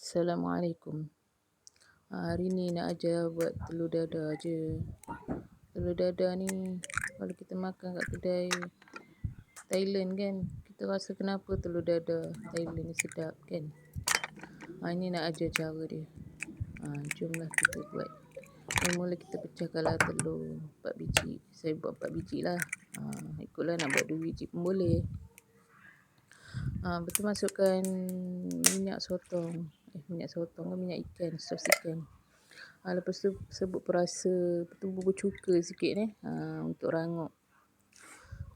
Assalamualaikum. Hari ni nak ajar buat telur dadah je. Telur dadah ni kalau kita makan kat kedai Thailand kan, kita rasa kenapa telur dadah Thailand ni sedap kan. Ini nak ajar cara dia. Jomlah kita buat. Mula kita pecahkanlah telur 4 biji. Saya buat 4 biji lah. Ikutlah nak buat 2 biji pun boleh. Betul masukkan minyak sotong ke minyak ikan, sos ikan. Lepas tu sebut perasa, betul bubur cuka sikit untuk rangup.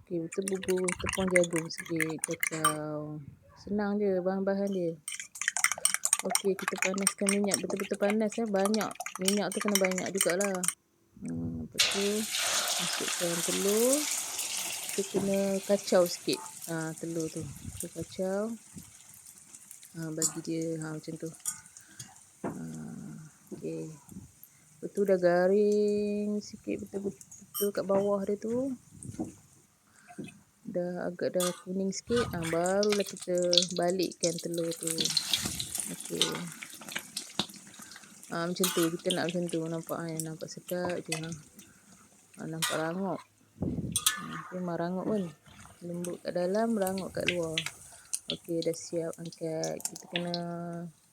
Okey, betul bubur tepung jagung sikit, kacau. Senang je bahan-bahan dia. Okey, kita panaskan minyak, betul-betul panas banyak. Minyak tu kena banyak jugalah. Lepas tu masukkan telur. Kita kena kacau sikit telur tu. Kita kacau. Bagi dia macam tu. Okey. Betul dah garing sikit, betul kat bawah dia tu. Dah kuning sikit, barulah kita balikkan telur tu. Okey. Macam tu, kita nak macam tu, nampak sedap je. Nampak rangup. Memang rangup pun. Lembut kat dalam, rangup kat luar. Okey, dah siap angkat. Kita kena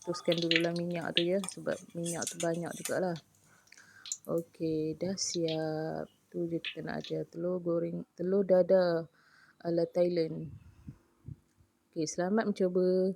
teruskan dululah minyak tu ya, sebab minyak tu banyak jugalah. Okey, dah siap. Tu je kita nak ajar telur dadah ala Thailand. Okey, selamat mencuba.